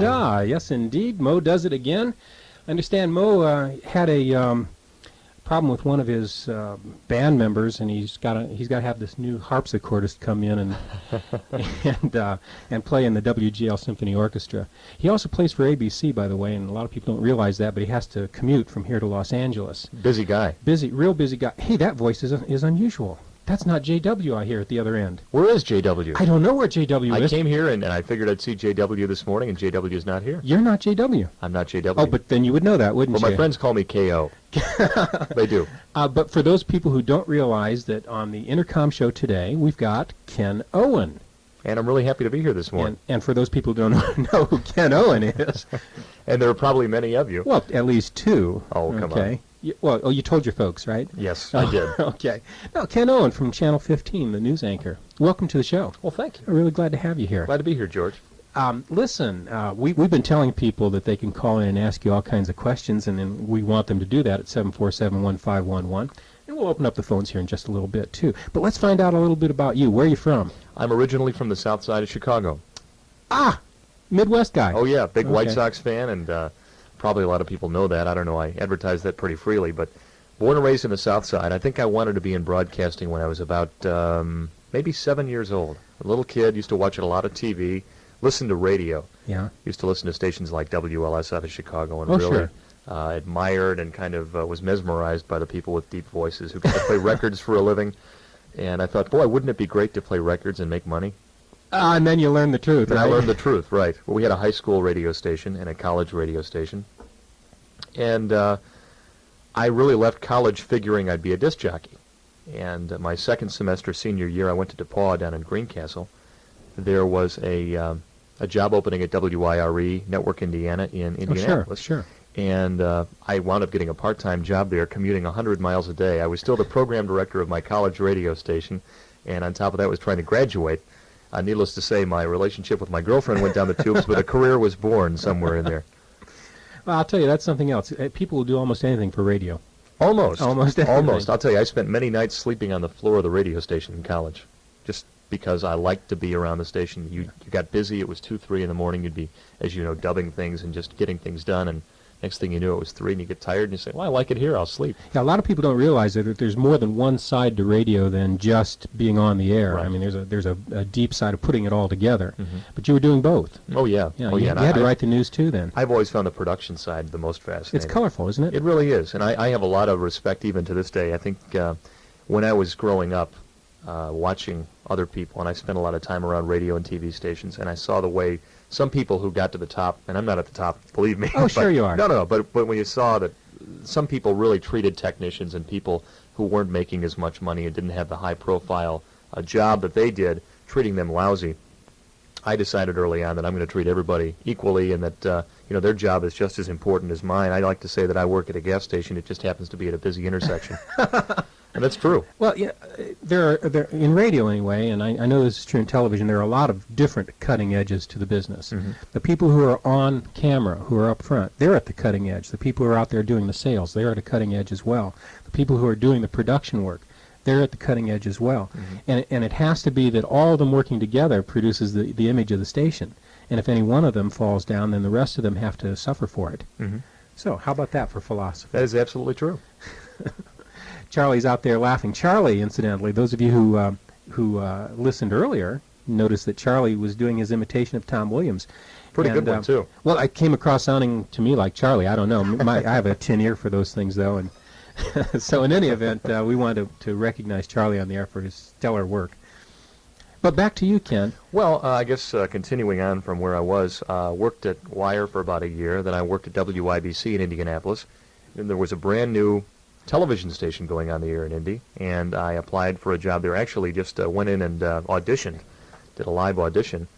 Ja. Yes, indeed. Mo does it again. I understand Mo had a problem with one of his band members, and he's got to have this new harpsichordist come in and play in the WGL Symphony Orchestra. He also plays for ABC, by the way, and a lot of people don't realize that, but he has to commute from here to Los Angeles. Busy guy. Real busy guy. Hey, that voice is unusual. That's not JW I hear at the other end. Where is JW? I don't know where JW is. I came here and I figured I'd see JW this morning, and JW is not here. You're not JW. I'm not JW. Oh, but then you would know that, wouldn't you? Well, my friends call me KO. They do. But for those people who don't realize that on the Intercom show today, we've got Ken Owen. And I'm really happy to be here this morning. And for those people who don't know who Ken Owen is. And there are probably many of you. Well, at least two. Oh, come on. You told your folks, right? Yes, I did. Okay. Now, Ken Owen from Channel 15, the news anchor. Welcome to the show. Well, thank you. I'm really glad to have you here. Glad to be here, George. Listen, we've been telling people that they can call in and ask you all kinds of questions, and then we want them to do that at 747-1511. And we'll open up the phones here in just a little bit, too. But let's find out a little bit about you. Where are you from? I'm originally from the south side of Chicago. Ah, Midwest guy. Oh, yeah, big White Sox fan, and probably a lot of people know that. I don't know. I advertise that pretty freely, but born and raised in the south side. I think I wanted to be in broadcasting when I was about maybe 7 years old. A little kid, used to watch a lot of TV, listen to radio. Yeah. Used to listen to stations like WLS out of Chicago, and sure. Admired and kind of was mesmerized by the people with deep voices who got to play records for a living. And I thought, boy, wouldn't it be great to play records and make money? And then you learn the truth, right? I learned the truth, right. Well, we had a high school radio station and a college radio station. And I really left college figuring I'd be a disc jockey. And my second semester, senior year, I went to DePauw down in Greencastle. There was a job opening at WIRE, Network Indiana, in Indianapolis. Sure. And I wound up getting a part-time job there, commuting 100 miles a day. I was still the program director of my college radio station, and on top of that was trying to graduate. Needless to say, my relationship with my girlfriend went down the tubes, but a career was born somewhere in there. Well, I'll tell you, that's something else. People will do almost anything for radio. Almost anything. Almost. I'll tell you, I spent many nights sleeping on the floor of the radio station in college, just because I liked to be around the station. You got busy. It was 2, 3 in the morning. You'd be, as you know, dubbing things and just getting things done, and next thing you knew, it was 3, and you get tired, and you say, well, I like it here. I'll sleep. Yeah, a lot of people don't realize that there's more than one side to radio than just being on the air. Right. I mean, there's a deep side of putting it all together. Mm-hmm. But you were doing both. Oh, yeah. You had to write the news, too, then. I've always found the production side the most fascinating. It's colorful, isn't it? It really is, and I have a lot of respect even to this day. I think when I was growing up, watching other people, and I spent a lot of time around radio and TV stations, and I saw the way some people who got to the top, and I'm not at the top, believe me. Oh, sure you are. No, but when you saw that some people really treated technicians and people who weren't making as much money and didn't have the high-profile job that they did, treating them lousy, I decided early on that I'm going to treat everybody equally, and that their job is just as important as mine. I like to say that I work at a gas station. It just happens to be at a busy intersection. And that's true. Well, there in radio anyway, and I know this is true in television, there are a lot of different cutting edges to the business. Mm-hmm. The people who are on camera, who are up front, they're at the cutting edge. The people who are out there doing the sales, they're at a cutting edge as well. The people who are doing the production work, they're at the cutting edge as well. Mm-hmm. And it has to be that all of them working together produces the image of the station. And if any one of them falls down, then the rest of them have to suffer for it. Mm-hmm. So how about that for philosophy? That is absolutely true. Charlie's out there laughing. Charlie, incidentally, those of you who listened earlier noticed that Charlie was doing his imitation of Tom Williams. Pretty good one, too. Well, I came across sounding to me like Charlie. I don't know. I have a tin ear for those things, though. And so in any event, we wanted to recognize Charlie on the air for his stellar work. But back to you, Ken. Well, I guess continuing on from where I was, worked at WIRE for about a year. Then I worked at WIBC in Indianapolis. And there was a brand new television station going on the air in Indy, and I applied for a job there. Actually just went in and auditioned, did a live audition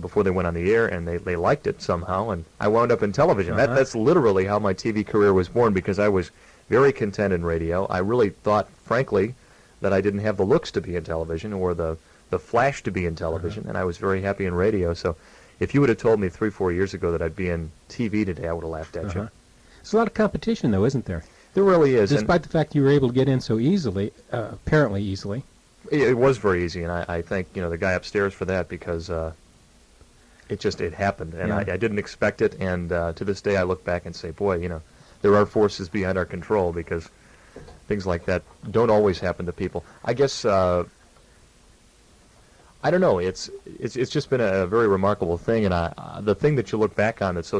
before they went on the air, and they liked it somehow, and I wound up in television. Uh-huh. That's literally how my TV career was born, because I was very content in radio. I really thought, frankly, that I didn't have the looks to be in television or the flash to be in television, and I was very happy in radio. So if you would have told me 3-4 years ago that I'd be in TV today, I would have laughed at you. There's a lot of competition, though, isn't there? There really is. Despite the fact you were able to get in so easily, apparently easily. It was very easy, and I thank the guy upstairs for that, because It happened, and Yeah. I didn't expect it, and to this day I look back and say, boy, you know, there are forces behind our control, because things like that don't always happen to people. I guess, I don't know, it's just been a very remarkable thing, and the thing that you look back on that's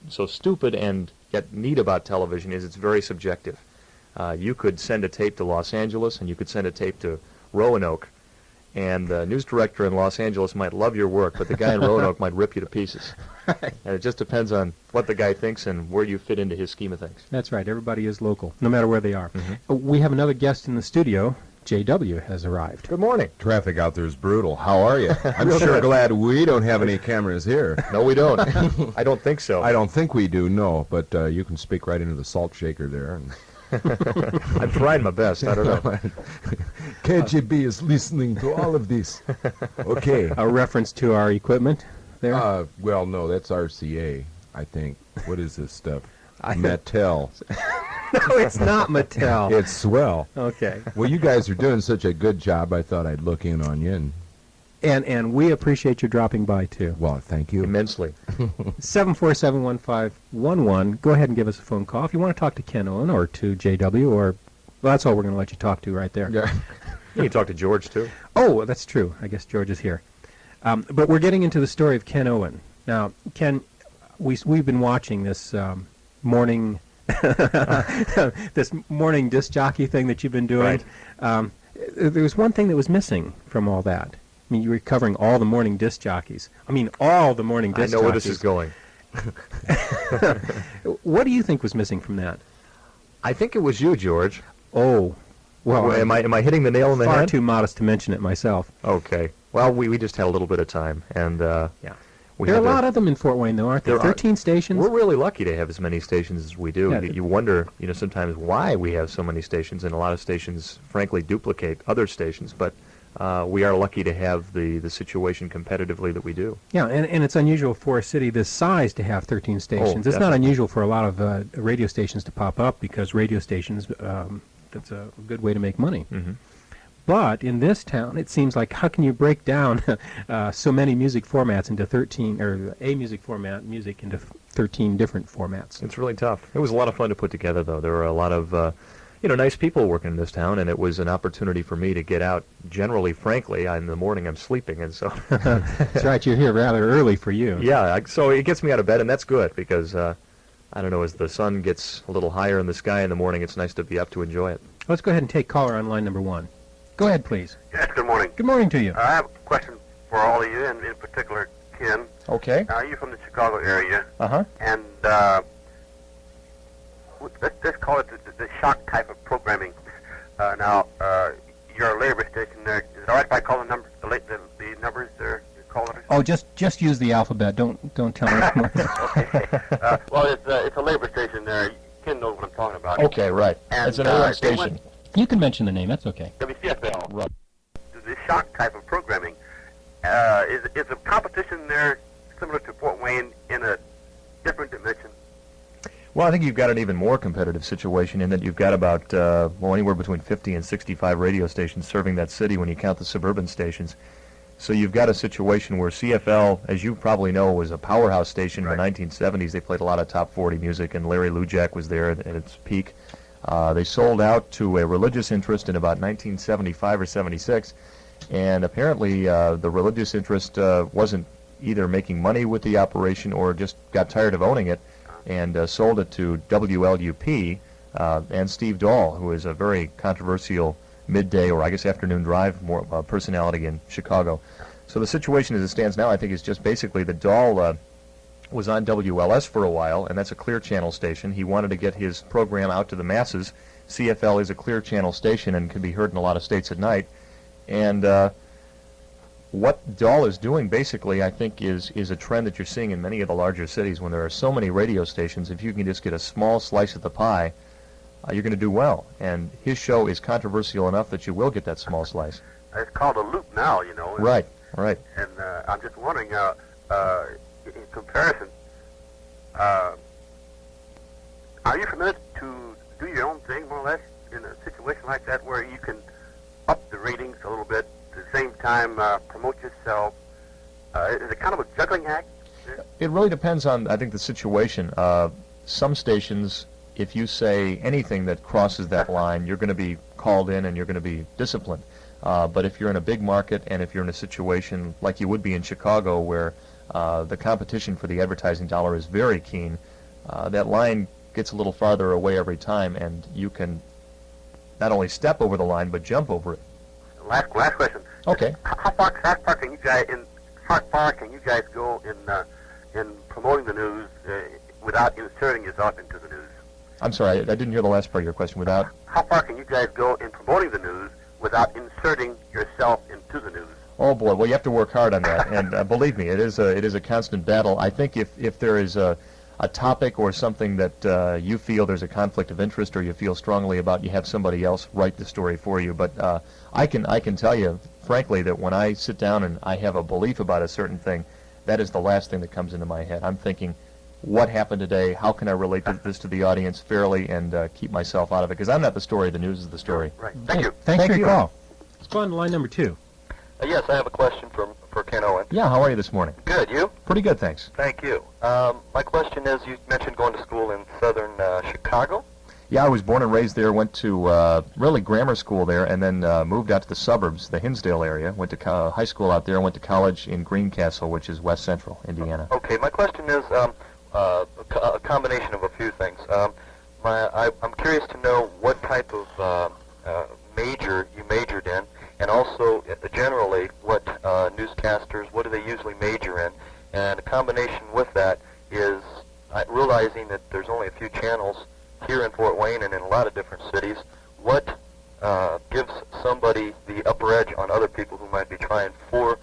so stupid and yet neat about television is it's very subjective. You could send a tape to Los Angeles, and you could send a tape to Roanoke, and the news director in Los Angeles might love your work, but the guy in Roanoke might rip you to pieces. Right. And it just depends on what the guy thinks and where you fit into his scheme of things. That's right. Everybody is local, no matter where they are. Mhm. We have another guest in the studio. JW has arrived. Good morning. Traffic out there is brutal. How are you? I'm Real sure good. glad we don't have any cameras here. No, we don't. I don't think so. I don't think we do, no, but you can speak right into the salt shaker there. And I'm trying my best. I don't know. KGB is listening to all of this. Okay. A reference to our equipment there. Well, no, that's RCA, I think. What is this stuff? I- Mattel. No, it's not Mattel. It's swell. Okay. Well, you guys are doing such a good job, I thought I'd look in on you. And we appreciate you dropping by, too. Well, thank you. Immensely. 747-1511. Go ahead and give us a phone call. If you want to talk to Ken Owen or to JW, or... Well, that's all we're going to let you talk to right there. Yeah. You can talk to George, too. Oh, that's true. I guess George is here. But we're getting into the story of Ken Owen. Now, Ken, we've been watching this morning this morning disc jockey thing that you've been doing. Right. There was one thing that was missing from all that. I mean, you were covering all the morning disc jockeys. I mean, all the morning I disc know jockeys. where this is going. What do you think was missing from that? I think it was you, George. Oh, well, am I hitting the nail on the far head? too modest to mention it myself. Okay. Well, we just had a little bit of time, and Yeah. we There are had a to- lot of them in Fort Wayne, though, aren't there? There are. 13 stations? We're really lucky to have as many stations as we do. Yeah. You wonder, sometimes why we have so many stations, and a lot of stations, frankly, duplicate other stations. But we are lucky to have the situation competitively that we do. Yeah, and it's unusual for a city this size to have 13 stations. It's not definitely. unusual for a lot of radio stations to pop up because radio stations, that's a good way to make money. Mm-hmm. But in this town, it seems like how can you break down so many music formats into 13, or a music format, music into 13 different formats? It's really tough. It was a lot of fun to put together, though. There were a lot of nice people working in this town, and it was an opportunity for me to get out. Generally, frankly, in the morning I'm sleeping, and so That's right, you're here rather early for you. yeah. So it gets me out of bed, and that's good because I don't know, as the sun gets a little higher in the sky in the morning, it's nice to be up to enjoy it. Let's go ahead and take caller on line number 1. Go ahead, please. Yes, good morning. Good morning to you. I have a question for all of you, and in particular, Ken. Okay. You're from the Chicago area, Uh-huh. and let's call it the shock type of programming. Now, your labor station there, is it all right if I call the numbers there, the callers? Oh, just use the alphabet. Don't tell me. Okay. Well, it's a labor station there. Ken knows what I'm talking about. Okay, right. And, It's an AM they station. went- You can mention the name. That's okay. WCFL. Right. The shock type of programming. Is the competition there similar to Fort Wayne in a different dimension? Well, I think you've got an even more competitive situation in that you've got about, anywhere between 50 and 65 radio stations serving that city when you count the suburban stations. So you've got a situation where CFL, as you probably know, was a powerhouse station in the 1970s. They played a lot of top 40 music, and Larry Lujak was there at its peak. They sold out to a religious interest in about 1975 or 76, and apparently the religious interest wasn't either making money with the operation or just got tired of owning it and sold it to WLUP and Steve Dahl, who is a very controversial midday or I guess afternoon drive personality in Chicago. So the situation as it stands now, I think, is just basically that Dahl was on WLS for a while, and that's a clear channel station. He wanted to get his program out to the masses. CFL is a clear channel station and can be heard in a lot of states at night. And what Dahl is doing, basically, I think, is a trend that you're seeing in many of the larger cities when there are so many radio stations. If you can just get a small slice of the pie, you're going to do well. And his show is controversial enough that you will get that small slice. It's called a loop now, you know. Right, right. And I'm just wondering, in comparison, are you permitted to do your own thing, more or less, in a situation like that where you can up the ratings a little bit, at the same time promote yourself? Is it kind of a juggling act? It really depends on, I think, the situation. Some stations, if you say anything that crosses that line, you're going to be called in and you're going to be disciplined. But if you're in a big market and if you're in a situation like you would be in Chicago where the competition for the advertising dollar is very keen, that line gets a little farther away every time, and you can not only step over the line but jump over it. Last question. Okay. How far can you guys go in promoting the news without inserting yourself into the news? I'm sorry, I didn't hear the last part of your question. Without? How far can you guys go in promoting the news without inserting yourself into the news? Oh boy, well you have to work hard on that, and believe me, it is a constant battle. I think if there is a topic or something that you feel there's a conflict of interest or you feel strongly about, you have somebody else write the story for you. But I can tell you, frankly, that when I sit down and I have a belief about a certain thing, that is the last thing that comes into my head. I'm thinking, what happened today? How can I relate this to the audience fairly and keep myself out of it? Because I'm not the story, the news is the story. Right. Thank you. Thanks for Thank your you. call. Let's go on to line number 2. Yes, I have a question for Ken Owen. Yeah, how are you this morning? Good, you? Pretty good, thanks. Thank you. My question is, you mentioned going to school in southern Chicago? Yeah, I was born and raised there, went to really grammar school there, and then moved out to the suburbs, the Hinsdale area, went to high school out there, went to college in Greencastle, which is west central Indiana. Okay, my question is a combination of a few things. I'm curious to know what type of major you majored in, and also generally what newscasters, what do they usually major in? And a combination with that is realizing that there's only a few channels here in Fort Wayne and in a lot of different cities. What gives somebody the upper edge on other people who might be trying for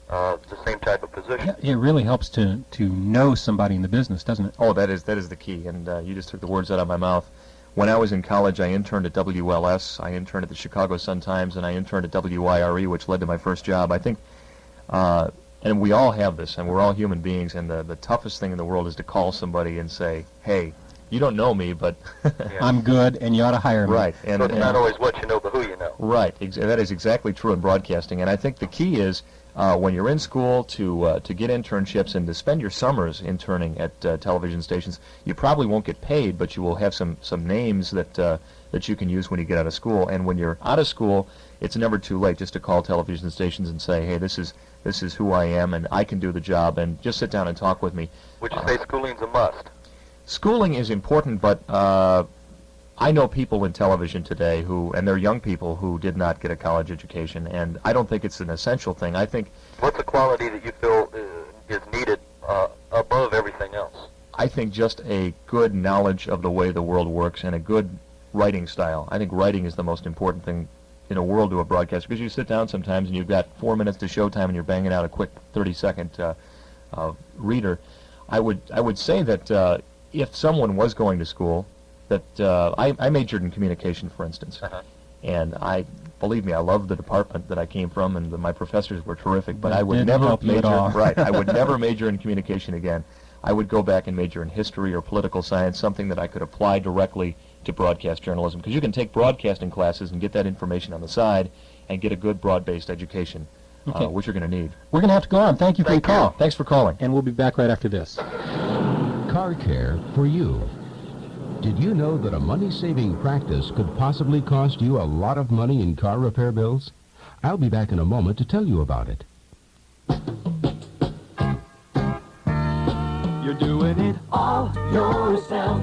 the same type of position? Yeah, it really helps to know somebody in the business, doesn't it? Oh, that is the key, and you just took the words out of my mouth. When I was in college, I interned at WLS, I interned at the Chicago Sun-Times, and I interned at WIRE, which led to my first job. I think, and we all have this, and we're all human beings, and the toughest thing in the world is to call somebody and say, hey, you don't know me, but I'm good, and you ought to hire me. Right. So it's not always what you know, but who you know. Right. That is exactly true in broadcasting, and I think the key is when you're in school to get internships and to spend your summers interning at television stations. You probably won't get paid, but you will have some names that you can use when you get out of school. And when you're out of school, it's never too late just to call television stations and say, hey, this is who I am, and I can do the job, and just sit down and talk with me. Would you say schooling's a must? Schooling is important, but I know people in television today and they're young people who did not get a college education, and I don't think it's an essential thing. I think... What's a quality that you feel is needed above everything else? I think just a good knowledge of the way the world works and a good writing style. I think writing is the most important thing in a world to a broadcaster, because you sit down sometimes and you've got 4 minutes to showtime and you're banging out a quick 30-second reader. I would say that if someone was going to school, that I majored in communication, for instance, and believe me, I love the department that I came from, and my professors were terrific. But I would never major. Right, I would never major in communication again. I would go back and major in history or political science, something that I could apply directly to broadcast journalism, because you can take broadcasting classes and get that information on the side and get a good broad-based education, which you're going to need. We're going to have to go on. Thank you for your call. Thanks for calling. And we'll be back right after this. Car care for you. Did you know that a money-saving practice could possibly cost you a lot of money in car repair bills? I'll be back in a moment to tell you about it. You're doing it all yourself,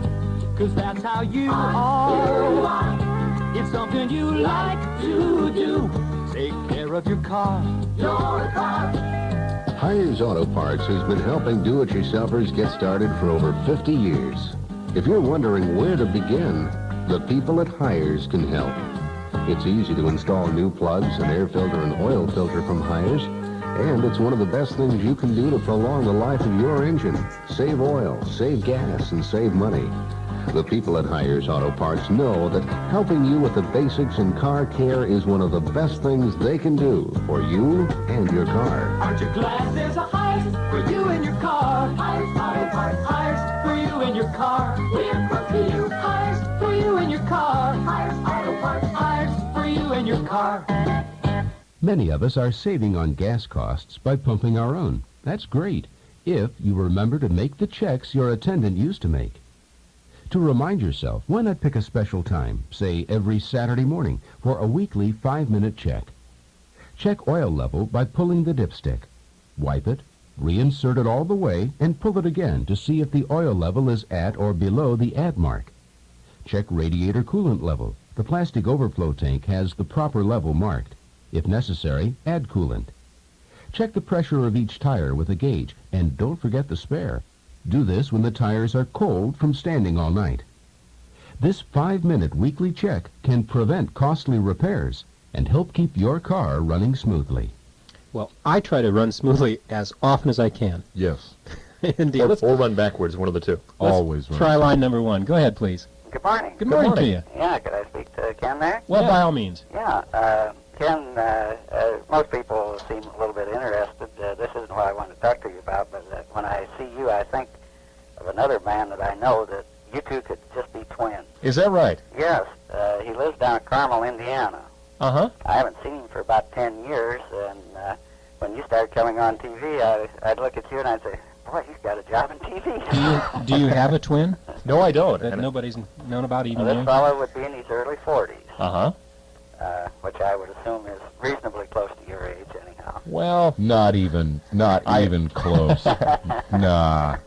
'cause that's how you are. It's something you like to do. Take care of your car. Hires Auto Parts has been helping do-it-yourselfers get started for over 50 years. If you're wondering where to begin, the people at Hires can help. It's easy to install new plugs, an air filter and oil filter from Hires, and it's one of the best things you can do to prolong the life of your engine. Save oil, save gas, and save money. The people at Hires Auto Parts know that helping you with the basics in car care is one of the best things they can do for you and your car. Aren't you glad there's a Hires for you and your car? Hires Auto Parts, Hires for you and your car. We're close to you. Hires for you and your car. Hires Auto Parts, Hires for you and your car. Many of us are saving on gas costs by pumping our own. That's great. if you remember to make the checks your attendant used to make. To remind yourself, why not pick a special time, say every Saturday morning, for a weekly 5-minute check? Check oil level by pulling the dipstick. Wipe it, reinsert it all the way, and pull it again to see if the oil level is at or below the add mark. Check radiator coolant level. The plastic overflow tank has the proper level marked. If necessary, add coolant. Check the pressure of each tire with a gauge, and don't forget the spare. Do this when the tires are cold from standing all night. This 5-minute weekly check can prevent costly repairs and help keep your car running smoothly. Well, I try to run smoothly as often as I can. Yes. Indeed. Or run backwards, one of the two. Always run. Try line number 1. Go ahead, please. Good morning. Good morning to you. Yeah, could I speak to Ken there? Well, by all means. Yeah, Ken, most people seem a little bit interested. This isn't what I wanted to talk to you about, but when I see you, I think of another man that I know that you two could just be twins. Is that right? Yes, he lives down in Carmel, Indiana. Uh-huh. I haven't seen him for about 10 years, and when you started coming on TV, I'd look at you and I'd say, boy, he's got a job in TV. Do you have a twin No, I don't. that nobody's known about, even Well, you? this fellow would be in his early 40s, Uh-huh. which I would assume is reasonably close to your age anyhow. Well, Not even close. Nah.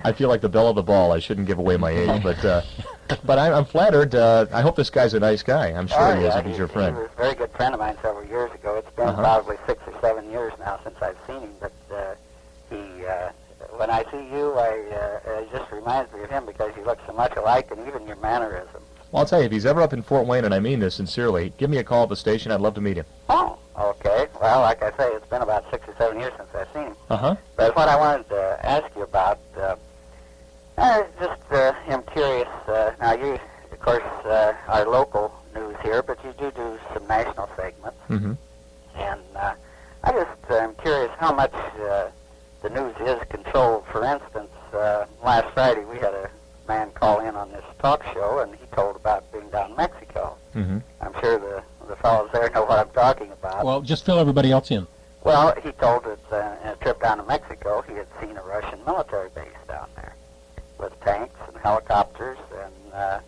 I feel like the belle of the ball. I shouldn't give away my age, but I'm flattered. I hope this guy's a nice guy. I'm sure he is if he's your friend. He was a very good friend of mine several years ago. It's been probably 6 or 7 years now since I've seen him, but when I see you, it just reminds me of him because you look so much alike, and even your mannerisms. Well, I'll tell you, if he's ever up in Fort Wayne, and I mean this sincerely, give me a call at the station. I'd love to meet him. Oh, okay. Well, like I say, it's been about 6 or 7 years since I've seen him. Uh-huh. But what I wanted to ask you about, I am curious. Now, you, of course, are local news here, but you do some national segments. Mm-hmm. And I just am curious how much the news is controlled. For instance, last Friday we had a man call in on this talk show, and he told about being down in Mexico. Mm-hmm. I'm sure the fellows there know what I'm talking about. Well, just fill everybody else in. Well, he told us in a trip down to Mexico he had seen a Russian military base down there with tanks and helicopters and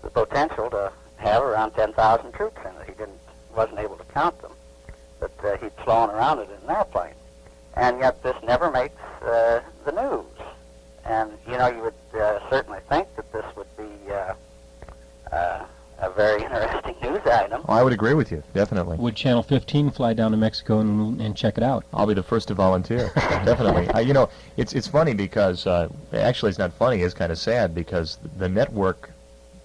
the potential to have around 10,000 troops in it. He wasn't able to count them, but he'd flown around it in an airplane. And yet this never makes the news. And, you know, you would certainly think that this would be a very interesting news item. Well, I would agree with you, definitely. Would Channel 15 fly down to Mexico and check it out? I'll be the first to volunteer, definitely. You know, it's funny because, actually it's not funny, it's kind of sad because the network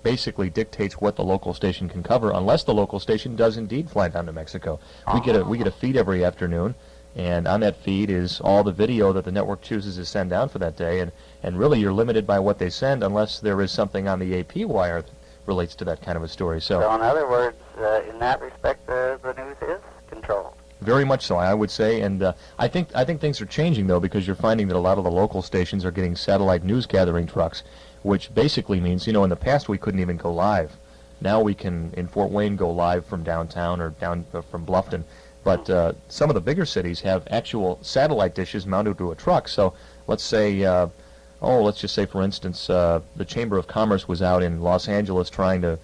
basically dictates what the local station can cover unless the local station does indeed fly down to Mexico. We get a feed every afternoon, and on that feed is all the video that the network chooses to send down for that day, and really you're limited by what they send unless there is something on the AP wire that relates to that kind of a story. So in other words, in that respect, the news is controlled. Very much so, I would say, and I think things are changing though, because you're finding that a lot of the local stations are getting satellite news gathering trucks, which basically means, you know, in the past we couldn't even go live. Now we can, in Fort Wayne, go live from downtown or down from Bluffton. But some of the bigger cities have actual satellite dishes mounted to a truck. So let's say, let's just say, for instance, the Chamber of Commerce was out in Los Angeles trying to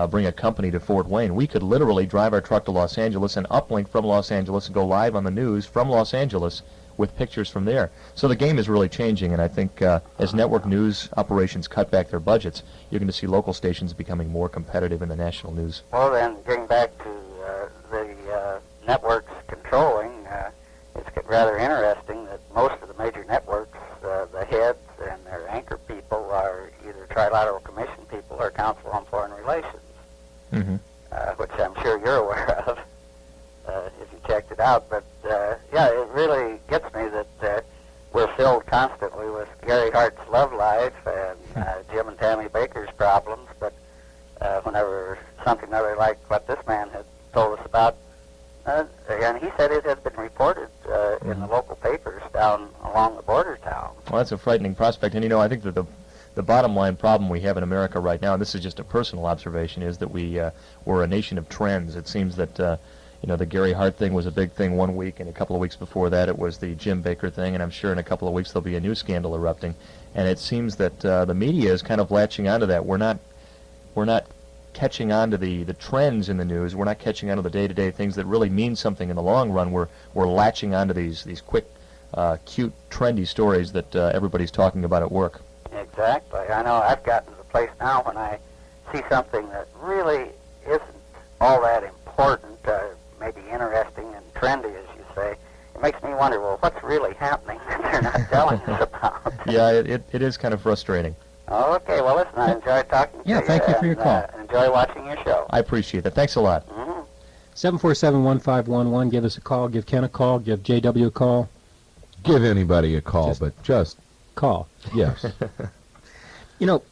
bring a company to Fort Wayne. We could literally drive our truck to Los Angeles and uplink from Los Angeles and go live on the news from Los Angeles with pictures from there. So the game is really changing, and I think as network news operations cut back their budgets, you're going to see local stations becoming more competitive in the national news. Well, then, getting back to the networks controlling, it's rather interesting that most of the major networks, the heads and their anchor people are either Trilateral Commission people or Council on Foreign Relations, which I'm sure you're aware of if you checked it out. But, yeah, it really gets me that we're filled constantly with Gary Hart's love life and Jim and Tammy Baker's problems, but whenever something other like what this man had told us about, and he said it had been reported in the local papers down along the border town. Well, that's a frightening prospect. And, you know, I think that the bottom line problem we have in America right now, and this is just a personal observation, is that we're a nation of trends. It seems that the Gary Hart thing was a big thing one week, and a couple of weeks before that it was the Jim Baker thing, and I'm sure in a couple of weeks there'll be a new scandal erupting. And it seems that the media is kind of latching onto that. We're not catching on to the trends in the news. We're not catching on to the day-to-day things that really mean something in the long run. We're latching onto these quick, cute, trendy stories that everybody's talking about at work. Exactly. I know I've gotten to the place now when I see something that really isn't all that important, maybe interesting and trendy, as you say. It makes me wonder, well, what's really happening that they're not telling us about? Yeah, it is kind of frustrating. Okay, well, listen, I enjoyed talking to you. Yeah, thank you for your call. Enjoy watching your show. I appreciate that. Thanks a lot. 747-1511. Give us a call. Give Ken a call. Give JW a call. Give anybody a call, but just Call. yes.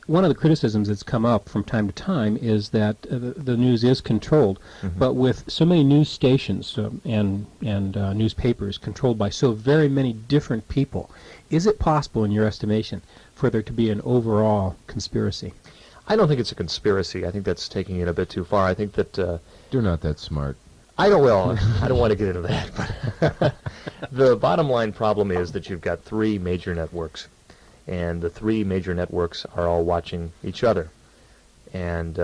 One of the criticisms that's come up from time to time is that the news is controlled, but with so many news stations and newspapers controlled by so very many different people, is it possible, in your estimation, for there to be an overall conspiracy? I don't think it's a conspiracy. I think that's taking it a bit too far. I think that You're not that smart. I don't want to get into that, but the bottom line problem is that you've got three major networks, and the three major networks are all watching each other. And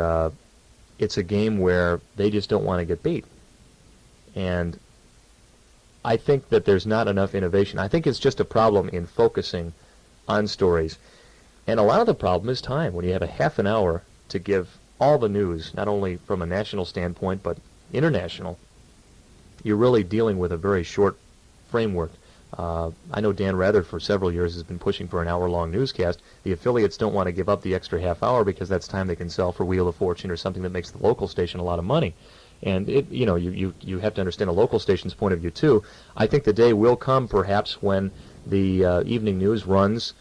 it's a game where they just don't want to get beat. And I think that there's not enough innovation. I think it's just a problem in focusing on stories. And a lot of the problem is time. When you have a half an hour to give all the news, not only from a national standpoint, but international, you're really dealing with a very short framework. I know Dan Rather for several years has been pushing for an hour-long newscast. The affiliates don't want to give up the extra half hour because that's time they can sell for Wheel of Fortune or something that makes the local station a lot of money. And you have to understand a local station's point of view too. I think the day will come perhaps when the evening news runs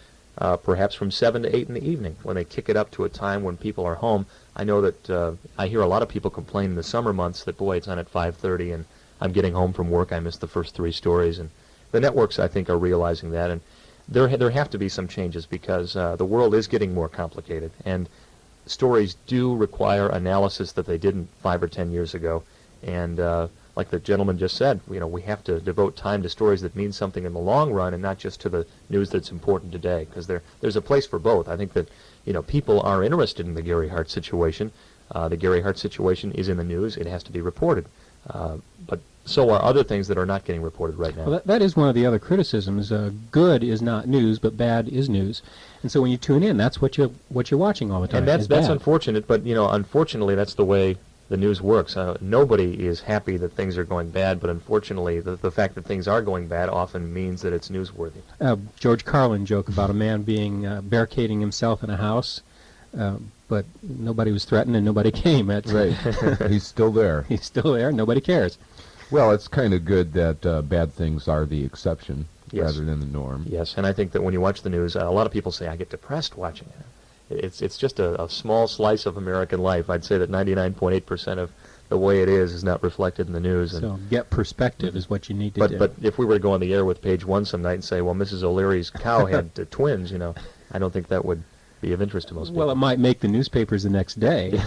perhaps from 7 to 8 in the evening, when they kick it up to a time when people are home. I know that I hear a lot of people complain in the summer months that, boy, it's on at 5:30 and I'm getting home from work, I missed the first three stories. And the networks, I think, are realizing that. And there have to be some changes because the world is getting more complicated. And stories do require analysis that they didn't 5 or 10 years ago. And like the gentleman just said, we have to devote time to stories that mean something in the long run and not just to the news that's important today, because there's a place for both. I think that people are interested in the Gary Hart situation. The Gary Hart situation is in the news. It has to be reported. But so are other things that are not getting reported right now. Well, that is one of the other criticisms. Good is not news, but bad is news. And so when you tune in, that's what you're watching all the time. And that's unfortunate, but unfortunately that's the way the news works. Nobody is happy that things are going bad, but unfortunately the fact that things are going bad often means that it's newsworthy. George Carlin joke about a man being barricading himself in a house, but nobody was threatened and nobody came. That's Right. He's still there. He's still there. Nobody cares. Well, it's kind of good that bad things are the exception rather than the norm. Yes, and I think that when you watch the news, a lot of people say, I get depressed watching it. It's just a small slice of American life. I'd say that 99.8% of the way it is not reflected in the news. So get perspective is what you need to do. But if we were to go on the air with Page One some night and say, well, Mrs. O'Leary's cow had twins, I don't think that would be of interest to most people. Well, it might make the newspapers the next day,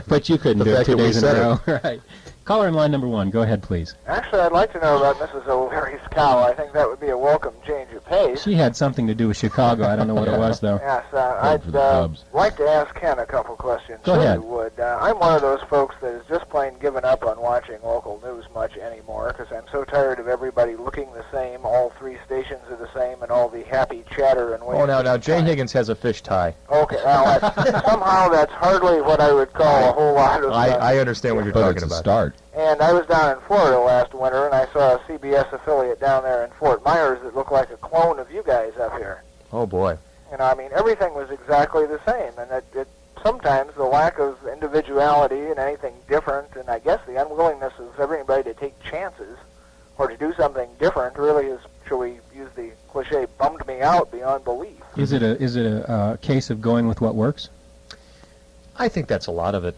but you couldn't do it 2 days in a row. Right. Caller in line number 1. Go ahead, please. Actually, I'd like to know about Mrs. O'Leary's cow. I think that would be a welcome change of pace. She had something to do with Chicago. I don't know what it was, though. Yes, I'd like to ask Ken a couple questions. Go ahead. If you would. I'm one of those folks that is just plain given up on watching local news much anymore because I'm so tired of everybody looking the same, all three stations are the same, and all the happy chatter and waste. Oh, now Jay Higgins has a fish tie. Okay, well, somehow that's hardly what I would call a whole lot of... I understand what you're talking about. But it's a start. And I was down in Florida last winter, and I saw a CBS affiliate down there in Fort Myers that looked like a clone of you guys up here. Oh, boy. Everything was exactly the same, and it sometimes the lack of individuality and anything different, and I guess the unwillingness of everybody to take chances or to do something different really is, shall we use the cliche, bummed me out beyond belief. Is it a case of going with what works? I think that's a lot of it.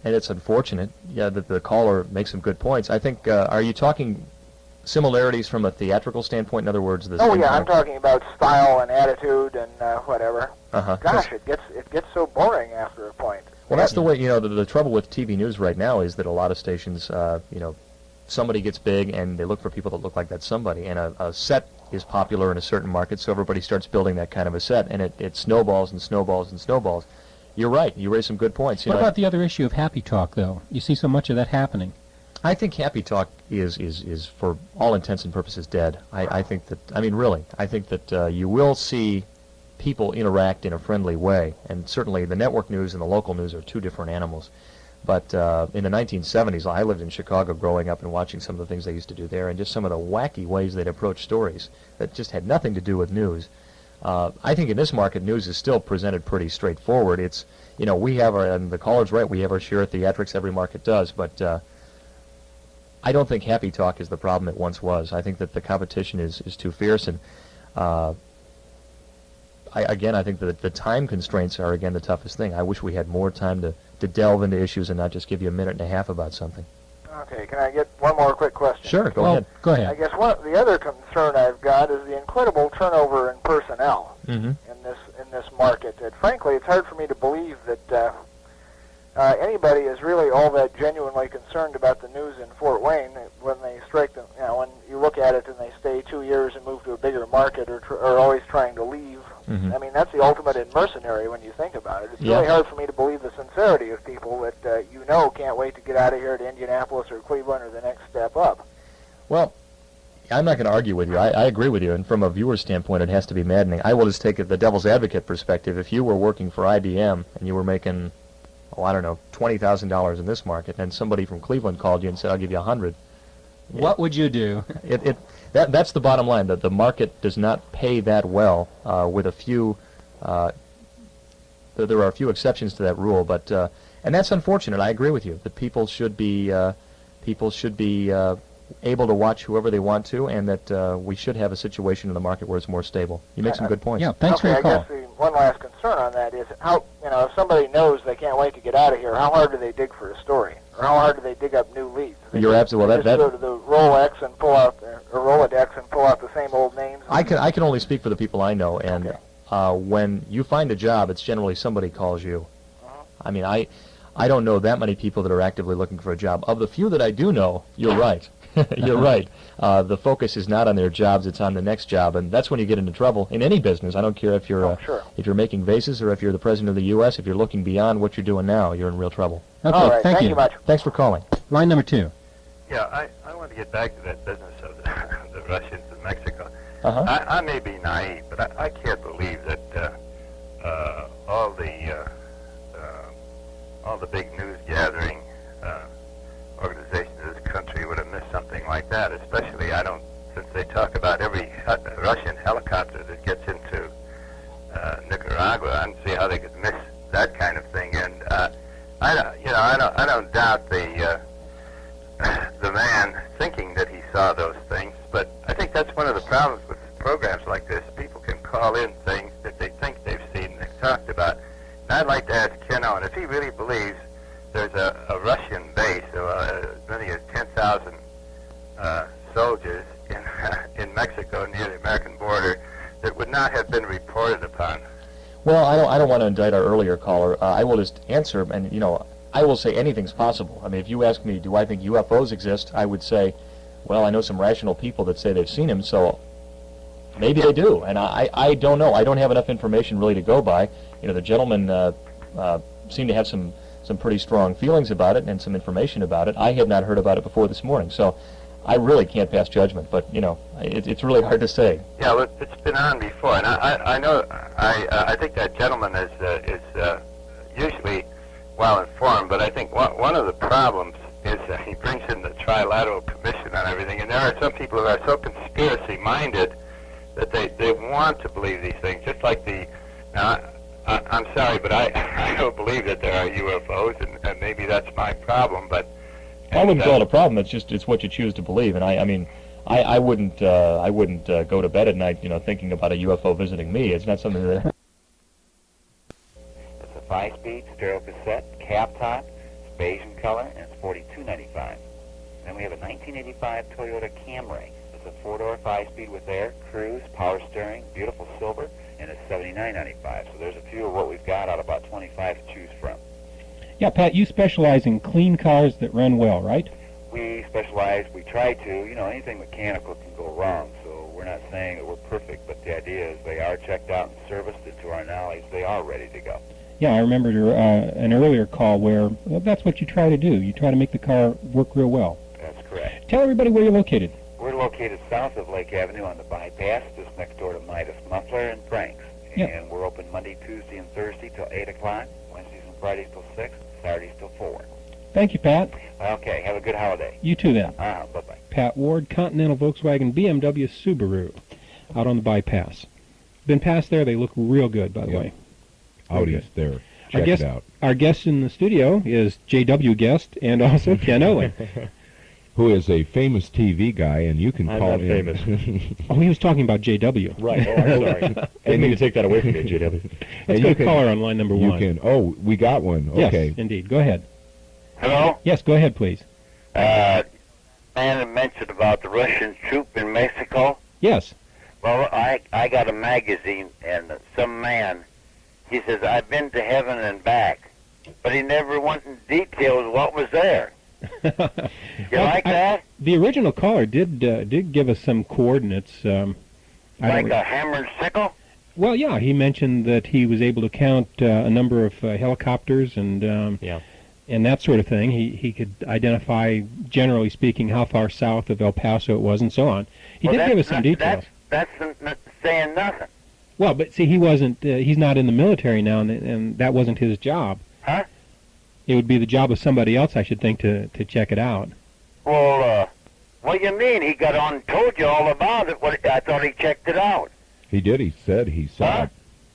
And it's unfortunate, that the caller makes some good points. I think, are you talking similarities from a theatrical standpoint? In other words, I'm talking about style and attitude and whatever. Uh-huh. Gosh, it gets so boring after a point. Well, that's the way, the trouble with TV news right now is that a lot of stations, somebody gets big and they look for people that look like that somebody, and a set is popular in a certain market, so everybody starts building that kind of a set, and it snowballs and snowballs and snowballs. You're right. You raise some good points. What about the other issue of happy talk, though? You see so much of that happening. I think happy talk is for all intents and purposes dead. I think that, really, I think that you will see people interact in a friendly way, and certainly the network news and the local news are two different animals. But in the 1970s, I lived in Chicago growing up and watching some of the things they used to do there, and just some of the wacky ways they'd approach stories that just had nothing to do with news. I think in this market, news is still presented pretty straightforward. It's, we have our, and the caller's right, we have our share of theatrics, every market does, but I don't think happy talk is the problem it once was. I think that the competition is too fierce, and I think that the time constraints are, again, the toughest thing. I wish we had more time to delve into issues and not just give you a minute and a half about something. Okay, can I get one more quick question? Sure, go ahead. Go ahead. I guess the other concern I've got is the incredible turnover in personnel in this market. And frankly, it's hard for me to believe that anybody is really all that genuinely concerned about the news in Fort Wayne when they strike them. When you look at it and they stay 2 years and move to a bigger market, or always trying to leave. I mean, that's the ultimate in mercenary when you think about it. It's really hard for me to believe the sincerity of people that can't wait to get out of here to Indianapolis or Cleveland or the next step up. Well, I'm not going to argue with you. I agree with you, and from a viewer's standpoint, it has to be maddening. I will just take the devil's advocate perspective. If you were working for IBM and you were making, $20,000 in this market, and somebody from Cleveland called you and said, "I'll give you $100," what would you do? That's the bottom line. That the market does not pay that well. With a few, there are a few exceptions to that rule, but and that's unfortunate. I agree with you that people should be able to watch whoever they want to, and that we should have a situation in the market where it's more stable. You make some good points. Yeah, thanks for your call. I guess the one last concern on that is how, if somebody knows they can't wait to get out of here, how hard do they dig for a story? Or how hard do they dig up new leads? You're absolutely just go to the Rolodex and pull out the same old names. I can only speak for the people I know, and when you find a job, it's generally somebody calls you. I mean, I don't know that many people that are actively looking for a job. Of the few that I do know, you're right. You're right. The focus is not on their jobs; it's on the next job, and that's when you get into trouble in any business. I don't care if you're if you're making vases or if you're the president of the U.S. If you're looking beyond what you're doing now, you're in real trouble. Okay, all right, thank you much. Thanks for calling. Line number 2. Yeah, I want to get back to that business of the Russians in Mexico. I may be naive, but I can't believe that all the big news gathering organizations in this country would have missed something like that. Especially, since they talk about every Russian helicopter that gets into Nicaragua, I don't see how they could miss that kind of thing. And I don't doubt the man thinking that he saw those things, but I think that's one of the problems with programs like this. People can call in things that they think they've seen and they've talked about. And I'd like to ask Ken Owen if he really believes there's a Russian base, as many as 10,000 soldiers in Mexico near the American border that would not have been reported upon. Well, I don't want to indict our earlier caller. I will just answer, and I will say anything's possible. I mean, if you ask me, do I think UFOs exist, I would say, well, I know some rational people that say they've seen them, so maybe they do. And I don't know. I don't have enough information really to go by. The gentleman seemed to have some pretty strong feelings about it and some information about it. I had not heard about it before this morning, so I really can't pass judgment. But it's really hard to say. Yeah, well, it's been on before, and I know I think that gentleman is usually well informed, but I think one of the problems is that he brings in the Trilateral Commission on everything, and there are some people who are so conspiracy-minded that they want to believe these things, just like I'm sorry, but I don't believe that there are UFOs, and maybe that's my problem, but... I wouldn't call it a problem. It's what you choose to believe, and I wouldn't go to bed at night, thinking about a UFO visiting me. It's not something that... It's a 5-speed stereo cassette, cap top, it's beige in color, and it's $42.95. Then we have a 1985 Toyota Camry. It's a 4-door 5-speed with air, cruise, power steering, beautiful silver, and it's $79.95. So there's a few of what we've got out of about 25 to choose from. Yeah, Pat, you specialize in clean cars that run well, right? We specialize, we try to, anything mechanical can go wrong, so we're not saying that we're perfect, but the idea is they are checked out and serviced, and to our knowledge, they are ready to go. Yeah, I remember an earlier call where that's what you try to do. You try to make the car work real well. That's correct. Tell everybody where you're located. We're located south of Lake Avenue on the bypass, just next door to Midas Muffler and Frank's. Yeah. And we're open Monday, Tuesday, and Thursday till 8 o'clock, Wednesdays and Fridays till 6, Saturdays till 4. Thank you, Pat. Okay, have a good holiday. You too, then. Bye-bye. Pat Ward, Continental, Volkswagen, BMW, Subaru, out on the bypass. Been past there. They look real good, by the way. Audi's there. Check it out. Our guest in the studio is JW guest and also Ken Owen. Who is a famous TV guy, and you can call him. I'm not famous. Oh, he was talking about JW. Right. Oh, I'm sorry. Didn't mean to take that away from you, JW. Let's go to caller on line number one. We got one. Okay. Yes, indeed. Go ahead. Hello? Yes, go ahead, please. Man had mentioned about the Russian troop in Mexico. Yes. Well, I got a magazine, and some man, he says, I've been to heaven and back, but he never went in details what was there. You like that? The original caller did give us some coordinates. Like a hammer and sickle? Well, yeah, he mentioned that he was able to count a number of helicopters and that sort of thing. He could identify, generally speaking, how far south of El Paso it was and so on. He did give us some details. That's saying nothing. Well, but see, he wasn't. He's not in the military now, and that wasn't his job. Huh? It would be the job of somebody else, I should think, to check it out. Well, what do you mean? He got on and told you all about it. I thought he checked it out. He did. He said he saw it.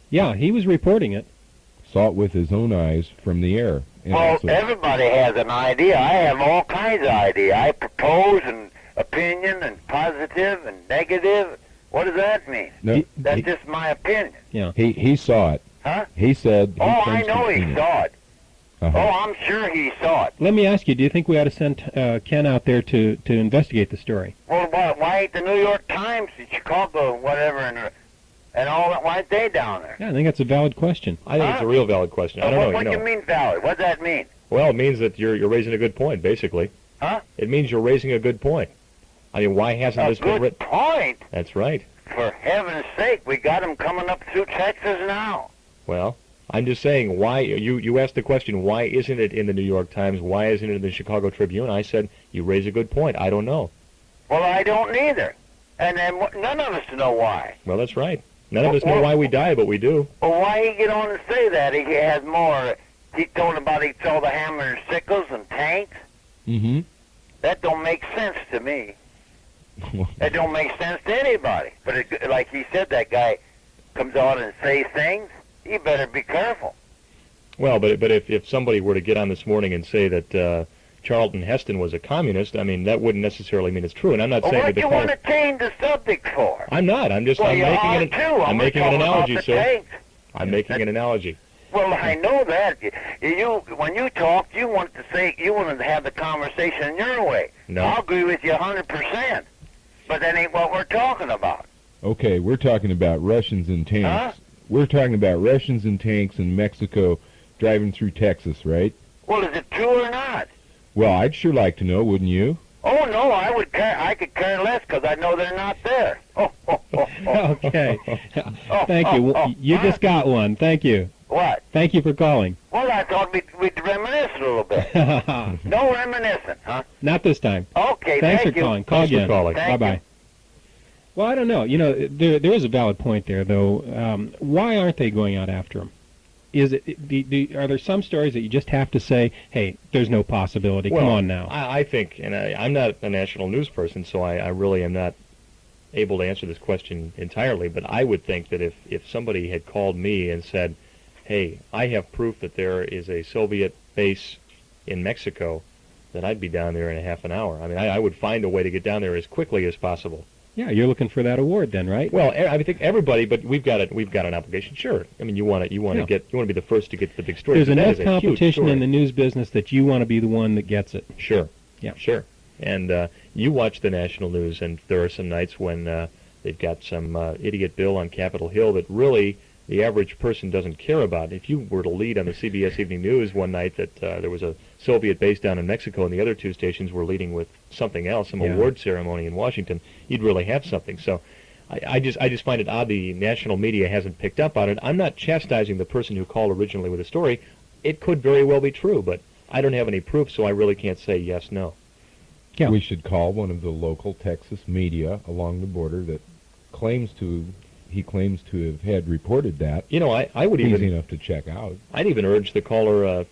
Yeah, he was reporting it. Saw it with his own eyes from the air. Well, everybody has an idea. I have all kinds of ideas. I propose and opinion and positive and negative. What does that mean? No, That's just my opinion. Yeah. He saw it. Huh? He said. I know he saw it. Uh-huh. Oh, I'm sure he saw it. Let me ask you, do you think we ought to send Ken out there to investigate the story? Well, why ain't the New York Times in Chicago, whatever, and all that? Why aren't they down there? Yeah, I think that's a valid question. I think it's a real valid question. I don't know. What do you mean valid? What does that mean? Well, it means that you're raising a good point, basically. Huh? It means you're raising a good point. I mean, why hasn't this been written? A good point? That's right. For heaven's sake, we got him coming up through Texas now. Well, I'm just saying, why you asked the question, why isn't it in the New York Times? Why isn't it in the Chicago Tribune? I said, you raise a good point. I don't know. Well, I don't either. And none of us know why. Well, that's right. None of us know why we die, but we do. Well, why he get on and say that? He has more. He told about he saw the hammer and sickles and tanks. Mm-hmm. That don't make sense to me. That don't make sense to anybody. But like he said, that guy comes on and says things. You better be careful. Well, but if somebody were to get on this morning and say that Charlton Heston was a communist, I mean, that wouldn't necessarily mean it's true. And I'm not saying what that do you want to change the subject for? I'm not. I'm just. Well, I'm making an analogy, sir. Tanks. I'm making an analogy. Well, I know that. When you talk, you want to have the conversation your way. No. I'll agree with you 100%. But that ain't what we're talking about. Okay, we're talking about Russians and tanks. Huh? We're talking about Russians and tanks in Mexico driving through Texas, right? Well, is it true or not? Well, I'd sure like to know, wouldn't you? Oh, no, I could care less because I know they're not there. Okay. Thank you. You just got one. Thank you. What? Thank you for calling. Well, I thought we'd reminisce a little bit. No reminiscing, huh? Not this time. Okay, Thanks thank for you. calling. Call Thanks again. for calling. Bye-bye. Well, I don't know. You know, there is a valid point there, though. Why aren't they going out after them? Are there some stories that you just have to say, hey, there's no possibility, come on now? I think, and I'm not a national news person, so I really am not able to answer this question entirely, but I would think that if somebody had called me and said, hey, I have proof that there is a Soviet base in Mexico, then I'd be down there in a half an hour. I mean, I would find a way to get down there as quickly as possible. Yeah, you're looking for that award then, right? Well, I think everybody, but we've got an obligation. Sure. I mean, you want to be the first to get the big story. There's enough competition in the news business that you want to be the one that gets it. Sure. Yeah. Sure. And you watch the national news, and there are some nights when they've got some idiot bill on Capitol Hill that really the average person doesn't care about. If you were to lead on the CBS Evening News one night that there was a Soviet base down in Mexico and the other two stations were leading with something else, some award ceremony in Washington, you'd really have something. So I just find it odd the national media hasn't picked up on it. I'm not chastising the person who called originally with a story. It could very well be true, but I don't have any proof, so I really can't say yes, no. Yeah. We should call one of the local Texas media along the border that claims to have had reported that. You know, I would easy even enough to check out. I'd even urge the caller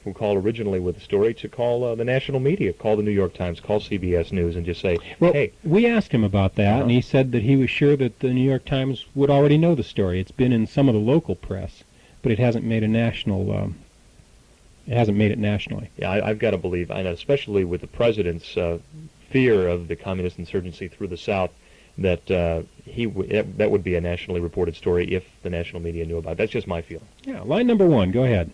who called originally with the story to call the national media, call the New York Times, call CBS News, and just say, Well, hey. we asked him about that, and he said that he was sure that the New York Times would already know the story. It's been in some of the local press, but it hasn't made a national. It hasn't made it nationally. Yeah, I've got to believe, and especially with the president's fear of the communist insurgency through the South, that that would be a nationally reported story if the national media knew about it. That's just my feeling. Yeah, line number one. Go ahead.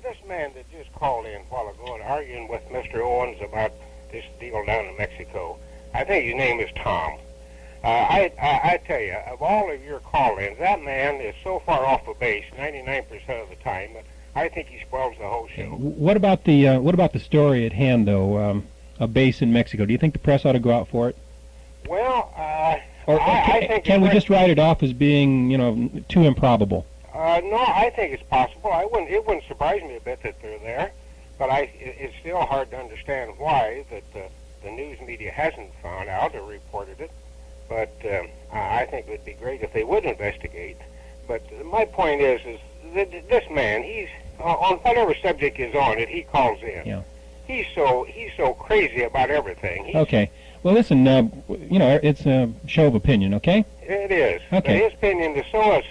This man that just called in a while ago and arguing with Mr. Owens about this deal down in Mexico, I think his name is Tom. I tell you, of all of your call-ins, that man is so far off the base 99% of the time that I think he spoils the whole show. What about the story at hand, though? A base in Mexico. Do you think the press ought to go out for it? Well, I think can we just write it off as being, too improbable? No, I think it's possible. It wouldn't surprise me a bit that they're there, but it's still hard to understand why that the news media hasn't found out or reported it. But I think it would be great if they would investigate. But my point is that this man, he's on whatever subject is on it, he calls in. Yeah. He's so crazy about everything. Okay. Well, listen, it's a show of opinion, okay? It is. Okay. But his opinion is so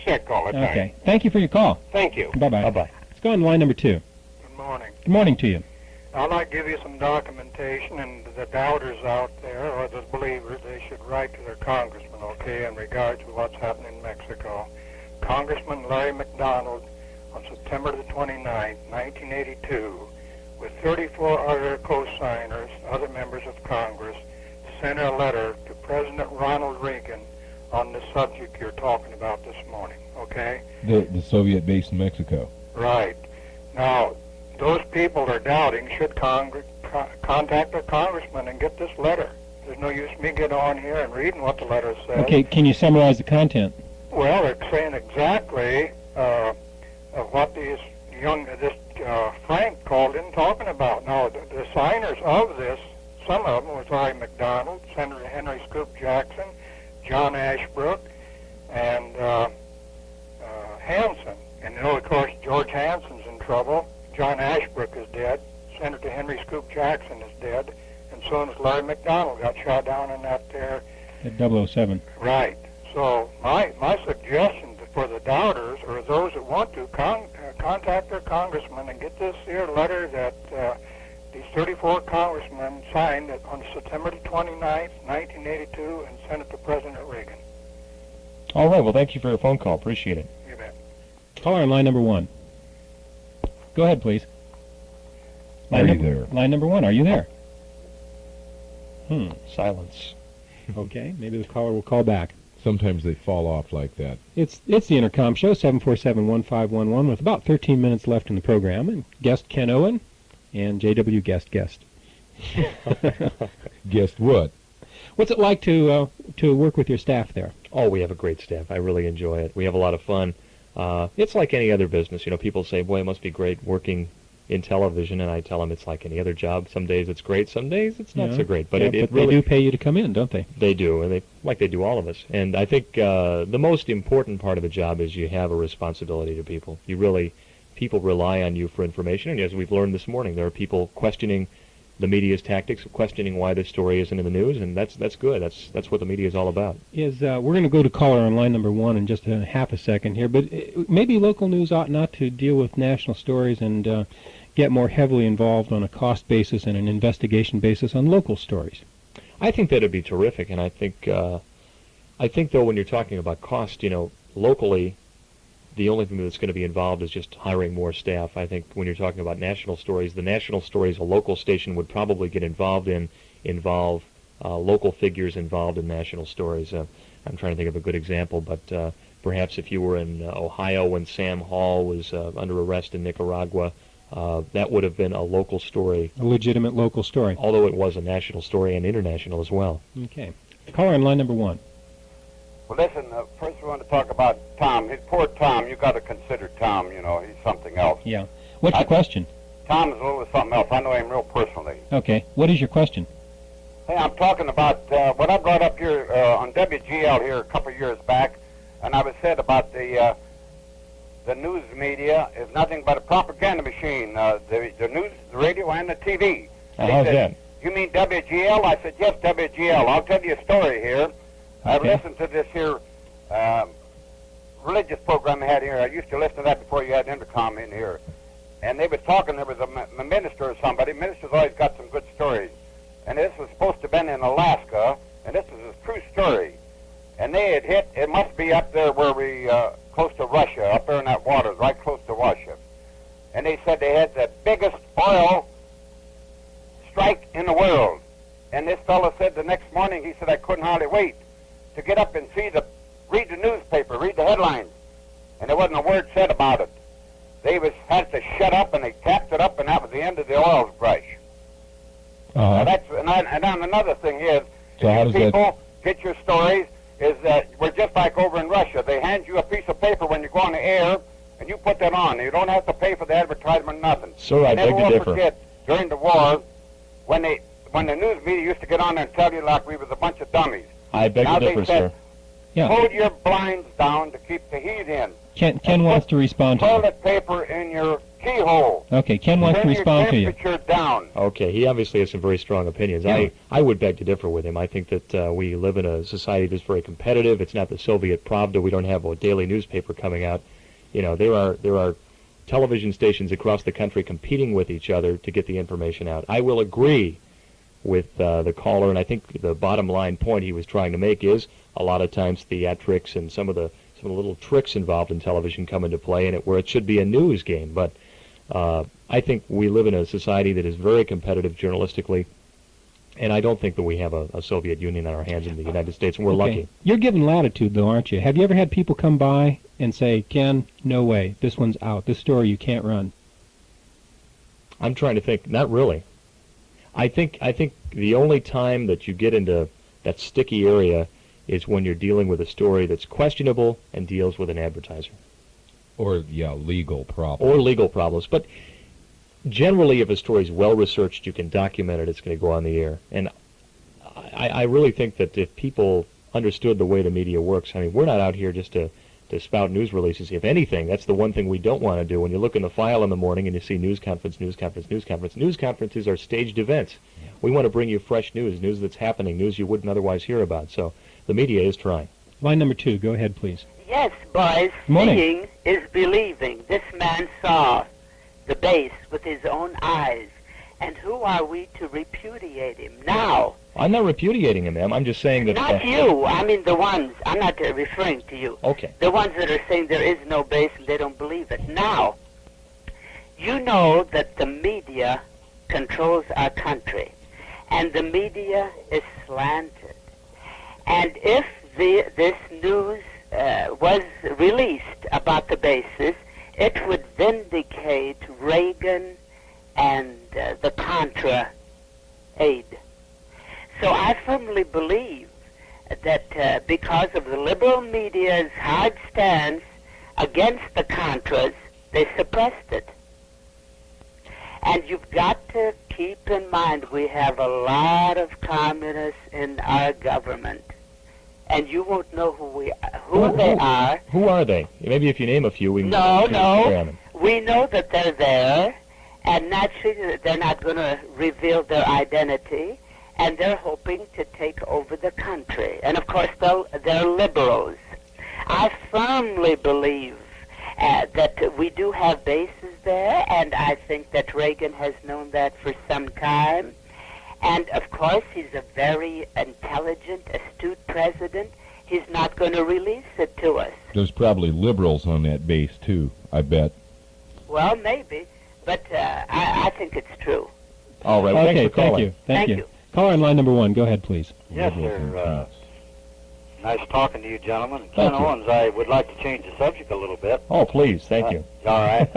sick all the time. Okay. Thank you for your call. Thank you. Bye-bye. Bye-bye. Let's go on to line number two. Good morning. Good morning to you. I'd like to give you some documentation, and the doubters out there, or the believers, they should write to their congressman, okay, in regards to what's happening in Mexico. Congressman Larry McDonald, on September the 29th, 1982, with 34 other co-signers, other members of Congress, sent a letter to President Ronald Reagan on the subject you're talking about this morning, okay? The Soviet base in Mexico. Right. Now, those people are doubting should contact their congressman and get this letter. There's no use me getting on here and reading what the letter says. Okay, can you summarize the content? Well, they're saying exactly what this Frank called in talking about. Now, the signers of this, some of them was Larry McDonald, Senator Henry Scoop Jackson, John Ashbrook, and Hansen. And of course, George Hansen's in trouble. John Ashbrook is dead. Senator Henry Scoop Jackson is dead. And so is Larry McDonald, got shot down in that there. At 007. Right. So my suggestion for the doubters, or those that want to, contact their congressman and get this here letter that these 34 congressmen signed on September 29th, 1982, and sent it to President Reagan. All right. Well, thank you for your phone call. Appreciate it. You bet. Caller on line number one. Go ahead, please. Are you there? Line number one, are you there? Silence. Okay, maybe the caller will call back. Sometimes they fall off like that. It's the Intercom show, 747-1511, with about 13 minutes left in the program, and guest Ken Owen, and JW guest. Guest what? What's it like to work with your staff there? Oh, we have a great staff. I really enjoy it. We have a lot of fun. It's like any other business. People say, boy, it must be great working in television, and I tell them it's like any other job. Some days it's great, some days it's not so great. But but they do pay you to come in, don't they? They do, and they do all of us. And I think the most important part of the job is you have a responsibility to people. People rely on you for information, and as we've learned this morning, there are people questioning the media's tactics, questioning why this story isn't in the news, and that's good. That's what the media is all about. We're going to go to caller on line number one in just half a second here, but maybe local news ought not to deal with national stories and get more heavily involved on a cost basis and an investigation basis on local stories. I think that'd be terrific, and I think though when you're talking about cost, locally, the only thing that's going to be involved is just hiring more staff. I think when you're talking about national stories, the national stories a local station would probably get involved in local figures involved in national stories. I'm trying to think of a good example, but Perhaps if you were in Ohio when Sam Hall was under arrest in Nicaragua, that would have been a local story. A legitimate local story. Although it was a national story and international as well. Okay. Caller in line number 1. Well, listen, first we want to talk about Tom. His poor Tom, you got to consider Tom, you know, he's something else. Yeah. What's your question? Tom is a little something else. I know him real personally. Okay. What is your question? Hey, I'm talking about what I brought up here on WGL here a couple of years back, and I was said about the news media is nothing but a propaganda machine, the news, the radio, and the TV. How's that? You mean WGL? I said, yes, WGL. I'll tell you a story here. I've listened to this here religious program they had here. I used to listen to that before you had Intercom in here. And they were talking, there was a minister or somebody. Ministers always got some good stories. And this was supposed to have been in Alaska, and this is a true story. And they had hit, it must be up there where we, close to Russia, up there in that water, right close to Russia. And they said they had the biggest oil strike in the world. And this fellow said the next morning, he said, I couldn't hardly wait to get up and read the newspaper, read the headlines. And there wasn't a word said about it. They had to shut up, and they tapped it up, and that was the end of the oil rush. Now and then another thing is, so how does people get your stories, is that we're just like over in Russia. They hand you a piece of paper when you go on the air, and you put that on. You don't have to pay for the advertisement, nothing. Sir, I beg to never differ. will forget, during the war, when the news media used to get on there and tell you like we was a bunch of dummies. I beg to differ, sir. Yeah. Hold your blinds down to keep the heat in. Ken wants to respond to you. Toilet paper in your keyhole. Okay, Ken wants to respond to you. Turn your temperature down. Okay, he obviously has some very strong opinions. Yeah. I would beg to differ with him. I think that we live in a society that's very competitive. It's not the Soviet Pravda. We don't have a daily newspaper coming out. You know, there are television stations across the country competing with each other to get the information out. I will agree with the caller, and I think the bottom line point he was trying to make is a lot of times theatrics and some of the little tricks involved in television come into play, and where it should be a news game. But I think we live in a society that is very competitive journalistically, and I don't think that we have a Soviet Union on our hands in the United States, and we're lucky. You're given latitude, though, aren't you? Have you ever had people come by and say, Ken, no way, this one's out, this story you can't run? I'm trying to think. Not really. I think the only time that you get into that sticky area is when you're dealing with a story that's questionable and deals with an advertiser. Or, legal problems. Or legal problems. But generally, if a story is well-researched, you can document it, it's going to go on the air. And I really think that if people understood the way the media works, I mean, we're not out here just to spout news releases. If anything, that's the one thing we don't want to do. When you look in the file in the morning and you see news conference, news conferences are staged events. Yeah. We want to bring you fresh news that's happening, news you wouldn't otherwise hear about. So the media is trying. Line number 2, go ahead, please. Yes, boys, seeing is believing. This man saw the base with his own eyes. And who are we to repudiate him now? I'm not repudiating him, ma'am. I'm just saying that... Not you. I mean the ones. I'm not referring to you. Okay. The ones that are saying there is no base and they don't believe it. Now, you know that the media controls our country. And the media is slanted. And if this news was released about the bases, it would vindicate Reagan and the Contra aid. So I firmly believe that because of the liberal media's hard stance against the Contras, they suppressed it. And you've got to keep in mind we have a lot of communists in our government. And you won't know who they are. Who are they? Maybe if you name a few, we can... No. We know that they're there, and naturally they're not going to reveal their identity, and they're hoping to take over the country. And, of course, they're liberals. I firmly believe that we do have bases there, and I think that Reagan has known that for some time. And, of course, he's a very intelligent, astute president. He's not going to release it to us. There's probably liberals on that base, too, I bet. Well, maybe, but I think it's true. All right, okay, thanks for calling. Thank you. Caller in line number 1, go ahead, please. Yes, sir. Nice talking to you, gentlemen. And Ken Thank you. Owens, I would like to change the subject a little bit. Oh, please, thank you. All right.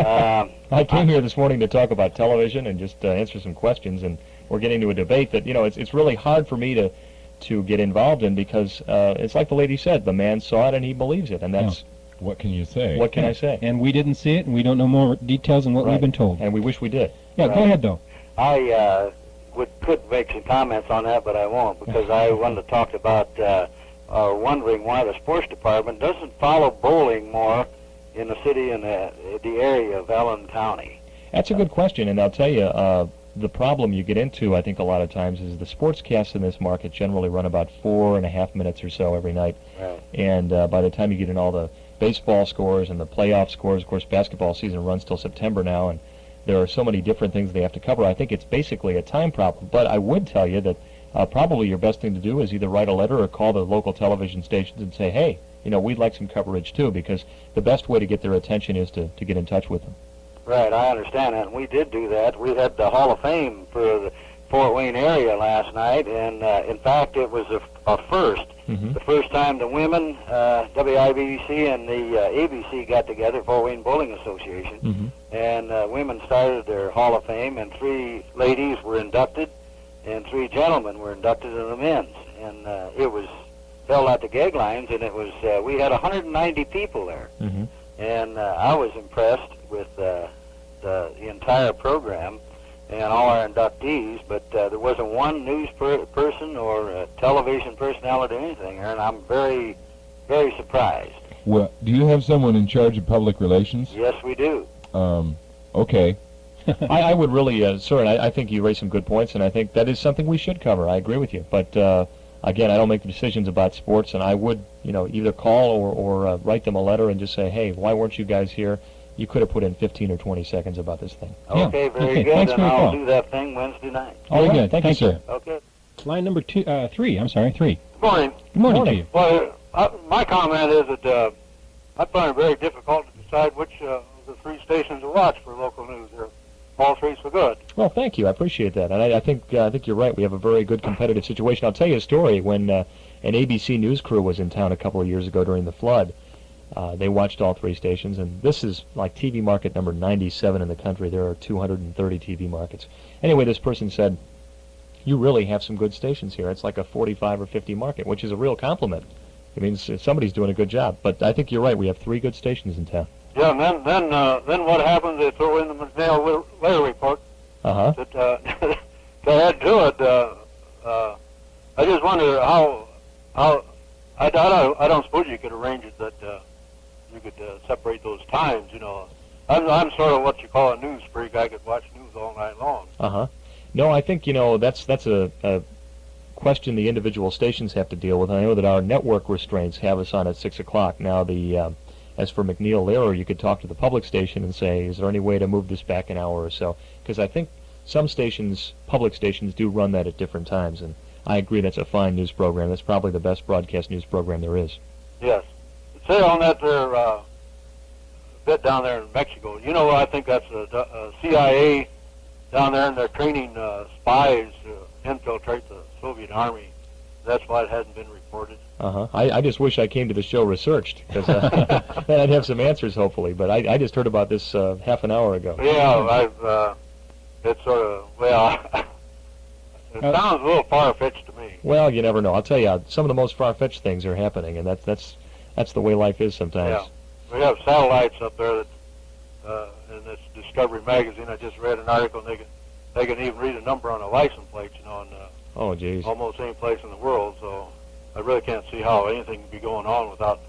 I came here this morning to talk about television and just answer some questions, and we're getting to a debate that, it's really hard for me to get involved in because it's like the lady said, the man saw it and he believes it, and that's... What can you say? What can I say? And we didn't see it, and we don't know more details than what we've been told. And we wish we did. Yeah, go ahead, though. I could make some comments on that, but I won't, because I wanted to talk about wondering why the sports department doesn't follow bowling more in the city and the area of Allen County. That's a good question, and I'll tell you, the problem you get into, I think, a lot of times is the sportscasts in this market generally run about 4.5 minutes or so every night. Right. And by the time you get in all the baseball scores and the playoff scores, of course, basketball season runs till September now, and there are so many different things they have to cover. I think it's basically a time problem. But I would tell you that probably your best thing to do is either write a letter or call the local television stations and say, hey, we'd like some coverage too, because the best way to get their attention is to get in touch with them. Right, I understand that, and we did do that. We had the Hall of Fame for the Fort Wayne area last night, and in fact, it was a first. Mm-hmm. The first time the women, WIBC and the ABC got together, Fort Wayne Bowling Association, Mm-hmm. and women started their Hall of Fame, and 3 ladies were inducted, and 3 gentlemen were inducted in the men's, and it was held at the gag lines, and it was we had 190 people there, Mm-hmm. and I was impressed with the entire program and all our inductees, but there wasn't one news person or television personality or anything there, and I'm very, very surprised. Well, do you have someone in charge of public relations? Yes, we do. Okay. I would really, sir, and I think you raised some good points, and I think that is something we should cover. I agree with you. But, again, I don't make the decisions about sports, and I would, either call or write them a letter and just say, hey, why weren't you guys here? You could have put in 15 or 20 seconds about this thing. Okay, very good, Thanks and for your I'll call. do that thing Wednesday night. Very good. Thank you, sir. Okay. Line number 3. I'm sorry, 3. Good morning. Good morning to you. Well, my comment is that I find it very difficult to decide which of the 3 stations to watch for local news. They're all 3 so good. Well, thank you. I appreciate that. And I think you're right. We have a very good competitive situation. I'll tell you a story. When an ABC news crew was in town a couple of years ago during the flood, they watched all 3 stations, and this is like TV market number 97 in the country. There are 230 TV markets. Anyway, this person said, you really have some good stations here. It's like a 45 or 50 market, which is a real compliment. It means somebody's doing a good job. But I think you're right. We have 3 good stations in town. Yeah, and then what happens? They throw in the McNeil weather report. Uh-huh. That to add to it, I just wonder how I don't suppose you could arrange it that you could separate those times. I'm sort of what you call a news freak. I could watch news all night long. Uh-huh. No, I think, that's a question the individual stations have to deal with. I know that our network restraints have us on at 6 o'clock. Now, as for McNeil Lehrer, you could talk to the public station and say, is there any way to move this back an hour or so? Because I think some stations, public stations, do run that at different times, and I agree that's a fine news program. That's probably the best broadcast news program there is. Yes. Say on that there bit down there in Mexico, I think that's a CIA down there, and they're training spies to infiltrate the Soviet Army. That's why it hasn't been reported. Uh-huh. I just wish I came to the show researched, because then I'd have some answers, hopefully. But I just heard about this half an hour ago. Yeah, it's sort of, it sounds a little far-fetched to me. Well, you never know. I'll tell you, some of the most far-fetched things are happening, and that's the way life is sometimes. Yeah. We have satellites up there that, in this Discovery magazine, I just read an article, and they can even read a number on a license plate, on oh, geez. almost any place in the world, so I really can't see how anything can be going on without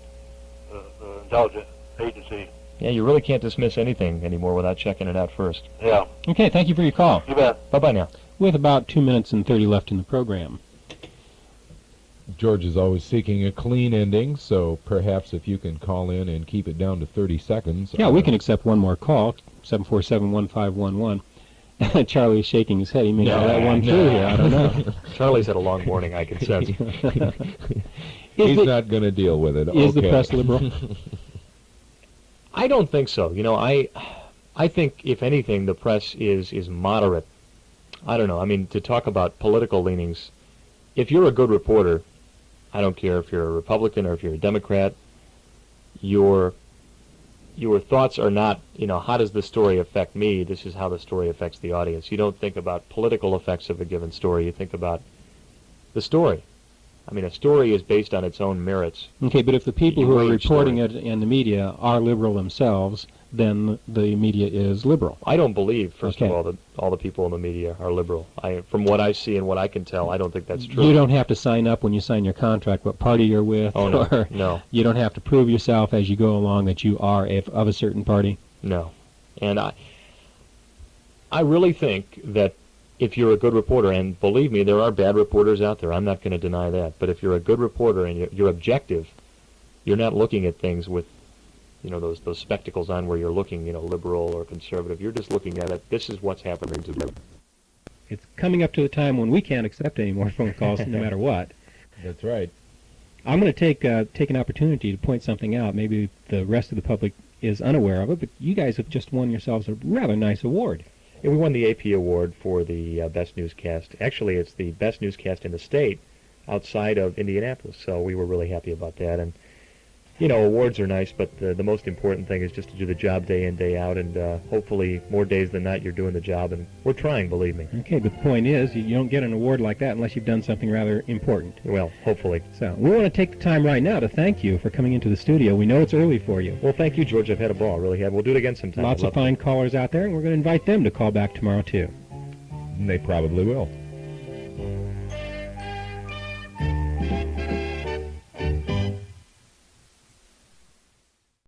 the intelligence agency. Yeah, you really can't dismiss anything anymore without checking it out first. Yeah. Okay, thank you for your call. You bet. Bye-bye now. With about 2 minutes and 30 left in the program. George is always seeking a clean ending, so perhaps if you can call in and keep it down to 30 seconds. Yeah, we can accept one more call, 747-1511. Charlie's shaking his head. He may call that one through here. I don't know. Charlie's had a long morning, I can sense. He's not going to deal with it. Is the press liberal? I don't think so. I think, if anything, the press is moderate. I don't know. I mean, to talk about political leanings, if you're a good reporter, I don't care if you're a Republican or if you're a Democrat. Your thoughts are not, how does the story affect me? This is how the story affects the audience. You don't think about political effects of a given story. You think about the story. I mean, a story is based on its own merits. Okay, but if the people who are Wage reporting story. it in the media are liberal themselves, then the media is liberal. I don't believe, first Okay. of all, that all the people in the media are liberal. From what I see and what I can tell, I don't think that's true. You don't have to sign up when you sign your contract what party you're with. Oh, no, or no. You don't have to prove yourself as you go along that you are of a certain party. No. And I really think that if you're a good reporter, and believe me, there are bad reporters out there, I'm not going to deny that, but if you're a good reporter and you're objective, you're not looking at things with, those spectacles on where you're looking, liberal or conservative. You're just looking at it. This is what's happening today. It's coming up to the time when we can't accept any more phone calls no matter what. That's right. I'm going to take an opportunity to point something out. Maybe the rest of the public is unaware of it, but you guys have just won yourselves a rather nice award. Yeah, we won the AP award for the best newscast. Actually, it's the best newscast in the state outside of Indianapolis, so we were really happy about that. And, awards are nice, but the most important thing is just to do the job day in, day out, and hopefully more days than not you're doing the job, and we're trying, believe me. Okay, but the point is, you don't get an award like that unless you've done something rather important. Well, hopefully. So, we want to take the time right now to thank you for coming into the studio. We know it's early for you. Well, thank you, George. I've had a ball, really have. We'll do it again sometime. Lots of fine callers out there, and we're going to invite them to call back tomorrow, too. And they probably will.